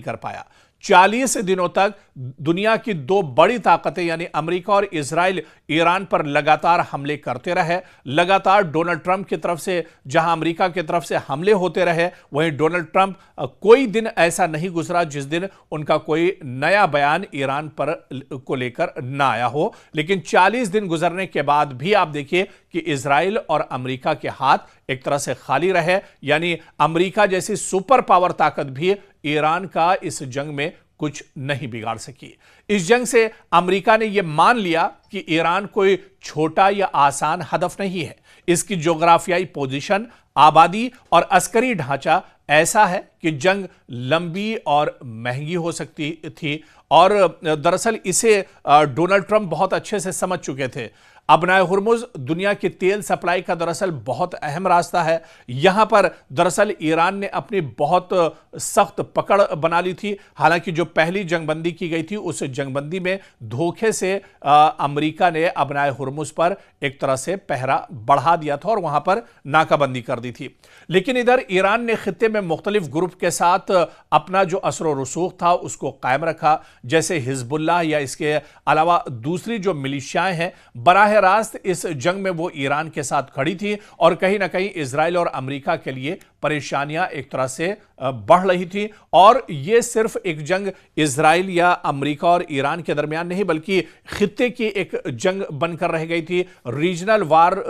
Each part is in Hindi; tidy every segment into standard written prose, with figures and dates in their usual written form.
कर पाया। 40 दिनों तक दुनिया की दो बड़ी ताकतें यानी अमेरिका और इजराइल ईरान पर लगातार हमले करते रहे। लगातार डोनाल्ड ट्रंप की तरफ से जहां अमेरिका की तरफ से हमले होते रहे, वहीं डोनाल्ड ट्रंप कोई दिन ऐसा नहीं गुजरा जिस दिन उनका कोई नया बयान ईरान पर को लेकर ना आया हो। लेकिन 40 दिन गुजरने के बाद भी आप देखिए कि इजराइल और अमेरिका के हाथ एक तरह से खाली रहे, यानी अमेरिका जैसी सुपर पावर ताकत भी ईरान का इस जंग में कुछ नहीं बिगाड़ सकी। इस जंग से अमेरिका ने यह मान लिया कि ईरान कोई छोटा या आसान हदफ नहीं है। इसकी ज्योग्राफियाई पोजीशन, आबादी और अस्करी ढांचा ऐसा है कि जंग लंबी और महंगी हो सकती थी और दरअसल इसे डोनाल्ड ट्रंप बहुत अच्छे से समझ चुके थे। अबनाए हुर्मुज दुनिया की तेल सप्लाई का दरअसल बहुत अहम रास्ता है। यहां पर दरअसल ईरान ने अपनी बहुत सख्त पकड़ बना ली थी। हालांकि जो पहली जंगबंदी की गई थी उस जंगबंदी में धोखे से अमेरिका ने अबनाए हुर्मुज पर एक तरह से पहरा बढ़ा दिया था और वहां पर नाकाबंदी कर दी थी। लेकिन इधर ईरान ने खित्ते में मुख्तलिफ ग्रुप के साथ अपना जो असर रसूख था उसको कायम रखा, जैसे हिजबुल्लाह या इसके अलावा दूसरी जो मिलिशियाएं हैं, बराह रास्त इस जंग में वो ईरान के साथ खड़ी थी और कहीं ना कहीं इजराइल और अमेरिका के लिए परेशानियां एक तरह से बढ़ रही थी। और यह सिर्फ एक जंग इजराइल या अमेरिका और ईरान के दरमियान नहीं बल्कि खित्ते की एक जंग बनकर रह गई थी। रीजनल वार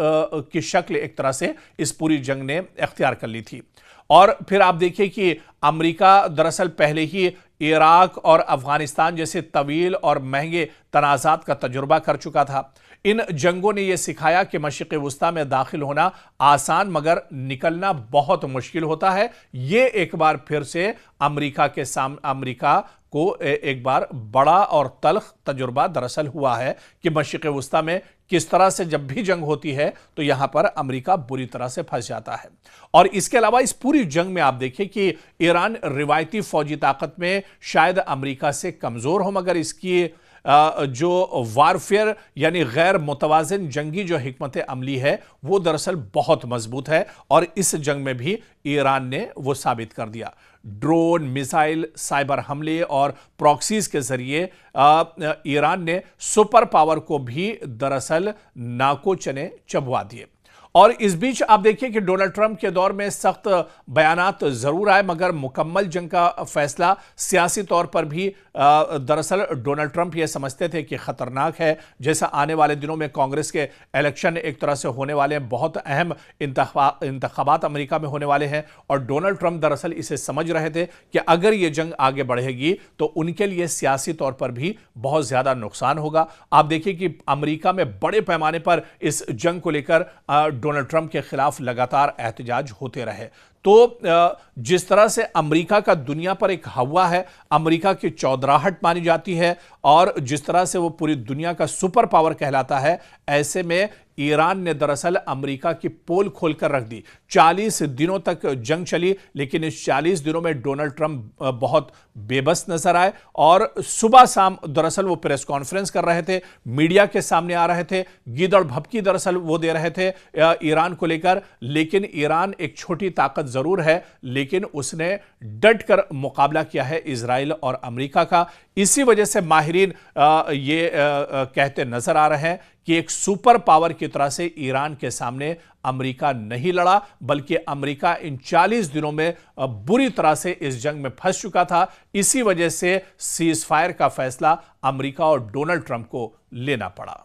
की शक्ल एक तरह से इस पूरी जंग ने इख्तियार कर ली थी। और फिर आप देखिए कि अमेरिका दरअसल पहले ही इराक और अफगानिस्तान जैसे तवील और महंगे तनाज़ात का तजुर्बा कर चुका था। इन जंगों ने यह सिखाया कि मशरिक़ वुस्ता में दाखिल होना आसान मगर निकलना बहुत मुश्किल होता है। यह एक बार फिर से अमेरिका को एक बार बड़ा और तल्ख तजुर्बा दरअसल हुआ है कि मशरिक़ वुस्ता में किस तरह से जब भी जंग होती है तो यहां पर अमेरिका बुरी तरह से फंस जाता है। और इसके अलावा इस पूरी जंग में आप देखिए कि ईरान रिवायती फौजी ताकत में शायद अमेरिका से कमजोर हो, मगर इसकी जो वारफेयर यानी गैर मुतवाज़िन जंगी जो हिकमत अमली है वो दरअसल बहुत मजबूत है और इस जंग में भी ईरान ने वो साबित कर दिया। ड्रोन, मिसाइल, साइबर हमले और प्रॉक्सीज के जरिए ईरान ने सुपर पावर को भी दरअसल नाको चने चबवा दिए। और इस बीच आप देखिए कि डोनाल्ड ट्रंप के दौर में सख्त बयानात जरूर आए, मगर मुकम्मल जंग का फैसला सियासी तौर पर भी दरअसल डोनाल्ड ट्रंप ये समझते थे कि खतरनाक है। जैसा आने वाले दिनों में कांग्रेस के इलेक्शन एक तरह से होने वाले हैं, बहुत अहम इंतखाबात अमेरिका में होने वाले हैं और डोनाल्ड ट्रंप दरअसल इसे समझ रहे थे कि अगर ये जंग आगे बढ़ेगी तो उनके लिए सियासी तौर पर भी बहुत ज्यादा नुकसान होगा। आप देखिए कि अमेरिका में बड़े पैमाने पर इस जंग को लेकर डोनाल्ड ट्रंप के खिलाफ लगातार एहतजाज होते रहे। तो जिस तरह से अमेरिका का दुनिया पर एक हवा है, अमेरिका की चौधराहट मानी जाती है और जिस तरह से वो पूरी दुनिया का सुपर पावर कहलाता है, ऐसे में ईरान ने दरअसल अमेरिका की पोल खोलकर रख दी। 40 दिनों तक जंग चली, लेकिन इस 40 दिनों में डोनाल्ड ट्रंप बहुत बेबस नजर आए और सुबह शाम दरअसल वो प्रेस कॉन्फ्रेंस कर रहे थे, मीडिया के सामने आ रहे थे, गीदड़ भभकी दरअसल वो दे रहे थे ईरान को लेकर। लेकिन ईरान एक छोटी ताकत जरूर है, लेकिन उसने डट कर मुकाबला किया है इजराइल और अमेरिका का। इसी वजह से माहिरीन ये कहते नजर आ रहे हैं कि एक सुपर पावर की तरह से ईरान के सामने अमेरिका नहीं लड़ा, बल्कि अमेरिका इन 40 दिनों में बुरी तरह से इस जंग में फंस चुका था। इसी वजह से सीज फायर का फैसला अमेरिका और डोनाल्ड ट्रंप को लेना पड़ा।